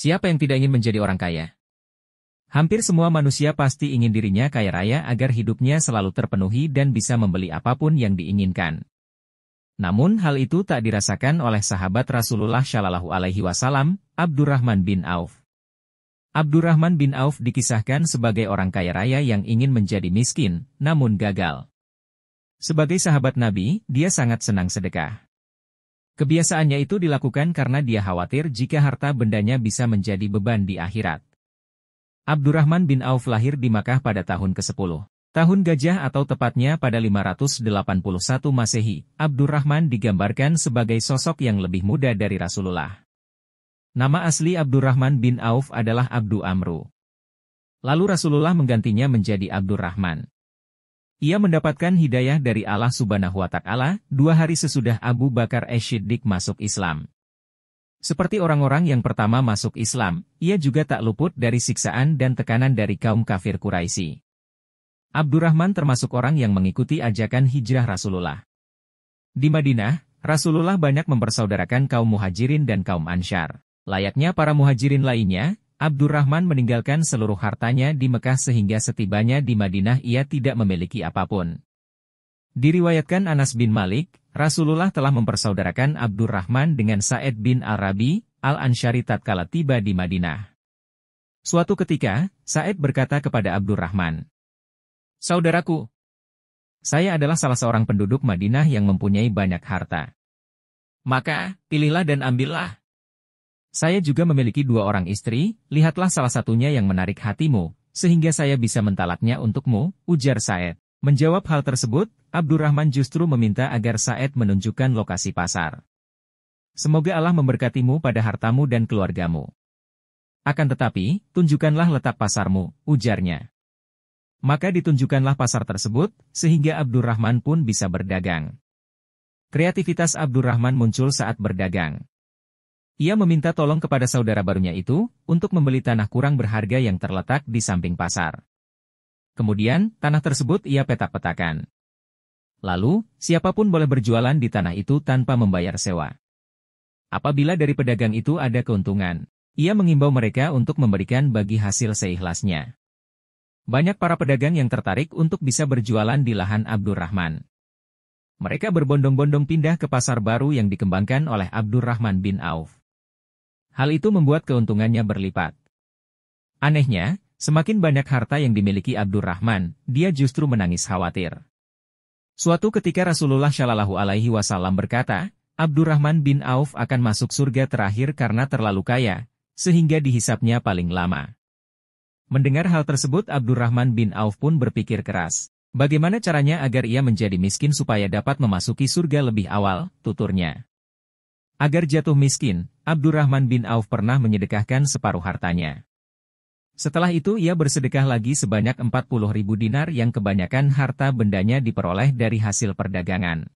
Siapa yang tidak ingin menjadi orang kaya? Hampir semua manusia pasti ingin dirinya kaya raya agar hidupnya selalu terpenuhi dan bisa membeli apapun yang diinginkan. Namun hal itu tak dirasakan oleh sahabat Rasulullah Shallallahu Alaihi Wasallam, Abdurrahman bin Auf. Abdurrahman bin Auf dikisahkan sebagai orang kaya raya yang ingin menjadi miskin, namun gagal. Sebagai sahabat Nabi, dia sangat senang sedekah. Kebiasaannya itu dilakukan karena dia khawatir jika harta bendanya bisa menjadi beban di akhirat. Abdurrahman bin Auf lahir di Makkah pada tahun ke-10. Tahun Gajah atau tepatnya pada 581 Masehi, Abdurrahman digambarkan sebagai sosok yang lebih muda dari Rasulullah. Nama asli Abdurrahman bin Auf adalah Abdu Amru. Lalu Rasulullah menggantinya menjadi Abdurrahman. Ia mendapatkan hidayah dari Allah Subhanahu wa Ta'ala 2 hari sesudah Abu Bakar As-Siddiq masuk Islam. Seperti orang-orang yang pertama masuk Islam, ia juga tak luput dari siksaan dan tekanan dari kaum kafir Quraisy. Abdurrahman termasuk orang yang mengikuti ajakan hijrah Rasulullah. Di Madinah, Rasulullah banyak mempersaudarakan kaum Muhajirin dan kaum Ansyar. Layaknya para Muhajirin lainnya, Abdurrahman meninggalkan seluruh hartanya di Mekah sehingga setibanya di Madinah ia tidak memiliki apapun. Diriwayatkan Anas bin Malik, Rasulullah telah mempersaudarakan Abdurrahman dengan Sa'id bin Al-Rabi, Al-Ansyari tatkala tiba di Madinah. Suatu ketika, Sa'id berkata kepada Abdurrahman, "Saudaraku, saya adalah salah seorang penduduk Madinah yang mempunyai banyak harta. Maka, pilihlah dan ambillah. Saya juga memiliki 2 orang istri, lihatlah salah satunya yang menarik hatimu, sehingga saya bisa mentalaknya untukmu," ujar Sa'id. Menjawab hal tersebut, Abdurrahman justru meminta agar Sa'id menunjukkan lokasi pasar. "Semoga Allah memberkatimu pada hartamu dan keluargamu. Akan tetapi, tunjukkanlah letak pasarmu," ujarnya. Maka ditunjukkanlah pasar tersebut, sehingga Abdurrahman pun bisa berdagang. Kreativitas Abdurrahman muncul saat berdagang. Ia meminta tolong kepada saudara barunya itu, untuk membeli tanah kurang berharga yang terletak di samping pasar. Kemudian, tanah tersebut ia petak-petakan. Lalu, siapapun boleh berjualan di tanah itu tanpa membayar sewa. Apabila dari pedagang itu ada keuntungan, ia mengimbau mereka untuk memberikan bagi hasil seikhlasnya. Banyak para pedagang yang tertarik untuk bisa berjualan di lahan Abdurrahman. Mereka berbondong-bondong pindah ke pasar baru yang dikembangkan oleh Abdurrahman bin Auf. Hal itu membuat keuntungannya berlipat. Anehnya, semakin banyak harta yang dimiliki Abdurrahman, dia justru menangis khawatir. Suatu ketika Rasulullah Shallallahu Alaihi Wasallam berkata, Abdurrahman bin Auf akan masuk surga terakhir karena terlalu kaya, sehingga dihisapnya paling lama. Mendengar hal tersebut Abdurrahman bin Auf pun berpikir keras. Bagaimana caranya agar ia menjadi miskin supaya dapat memasuki surga lebih awal, tuturnya. Agar jatuh miskin, Abdurrahman bin Auf pernah menyedekahkan separuh hartanya. Setelah itu ia bersedekah lagi sebanyak 40.000 dinar yang kebanyakan harta bendanya diperoleh dari hasil perdagangan.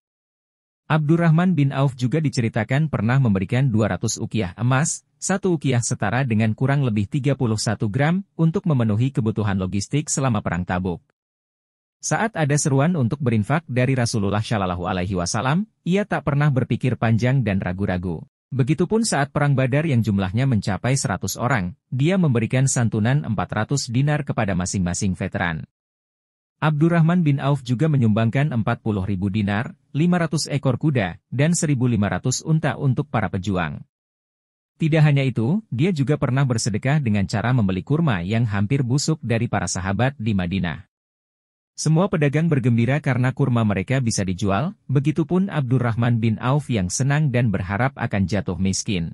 Abdurrahman bin Auf juga diceritakan pernah memberikan 200 ukiah emas, 1 ukiah setara dengan kurang lebih 31 gram, untuk memenuhi kebutuhan logistik selama Perang Tabuk. Saat ada seruan untuk berinfak dari Rasulullah Shallallahu Alaihi Wasallam, ia tak pernah berpikir panjang dan ragu-ragu. Begitupun saat Perang Badar yang jumlahnya mencapai 100 orang, dia memberikan santunan 400 dinar kepada masing-masing veteran. Abdurrahman bin Auf juga menyumbangkan 40.000 dinar, 500 ekor kuda, dan 1.500 unta untuk para pejuang. Tidak hanya itu, dia juga pernah bersedekah dengan cara membeli kurma yang hampir busuk dari para sahabat di Madinah. Semua pedagang bergembira karena kurma mereka bisa dijual, begitupun Abdurrahman bin Auf yang senang dan berharap akan jatuh miskin.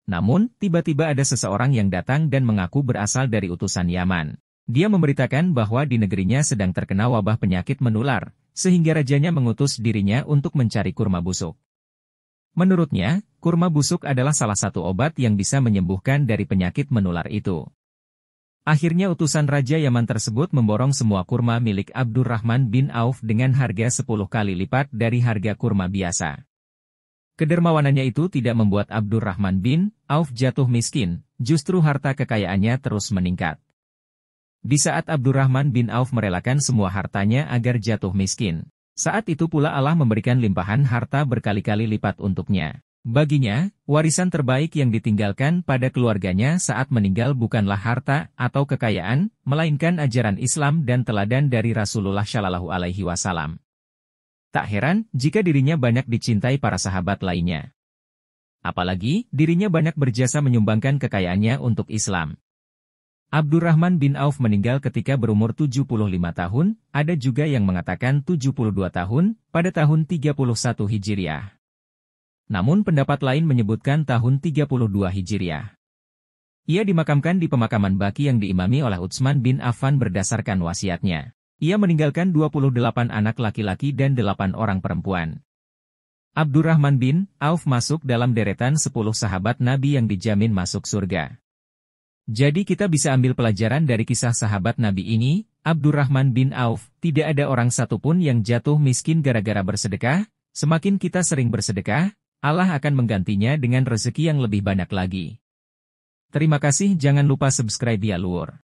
Namun, tiba-tiba ada seseorang yang datang dan mengaku berasal dari utusan Yaman. Dia memberitakan bahwa di negerinya sedang terkena wabah penyakit menular, sehingga rajanya mengutus dirinya untuk mencari kurma busuk. Menurutnya, kurma busuk adalah salah satu obat yang bisa menyembuhkan dari penyakit menular itu. Akhirnya utusan Raja Yaman tersebut memborong semua kurma milik Abdurrahman bin Auf dengan harga 10 kali lipat dari harga kurma biasa. Kedermawanannya itu tidak membuat Abdurrahman bin Auf jatuh miskin, justru harta kekayaannya terus meningkat. Di saat Abdurrahman bin Auf merelakan semua hartanya agar jatuh miskin, saat itu pula Allah memberikan limpahan harta berkali-kali lipat untuknya. Baginya, warisan terbaik yang ditinggalkan pada keluarganya saat meninggal bukanlah harta atau kekayaan, melainkan ajaran Islam dan teladan dari Rasulullah Shallallahu Alaihi Wasallam. Tak heran jika dirinya banyak dicintai para sahabat lainnya. Apalagi, dirinya banyak berjasa menyumbangkan kekayaannya untuk Islam. Abdurrahman bin Auf meninggal ketika berumur 75 tahun, ada juga yang mengatakan 72 tahun, pada tahun 31 Hijriah. Namun pendapat lain menyebutkan tahun 32 Hijriah. Ia dimakamkan di pemakaman Baqi yang diimami oleh Utsman bin Affan berdasarkan wasiatnya. Ia meninggalkan 28 anak laki-laki dan 8 orang perempuan. Abdurrahman bin Auf masuk dalam deretan 10 sahabat Nabi yang dijamin masuk surga. Jadi kita bisa ambil pelajaran dari kisah sahabat Nabi ini, Abdurrahman bin Auf, tidak ada orang satupun yang jatuh miskin gara-gara bersedekah, semakin kita sering bersedekah, Allah akan menggantinya dengan rezeki yang lebih banyak lagi. Terima kasih, jangan lupa subscribe ya Luur.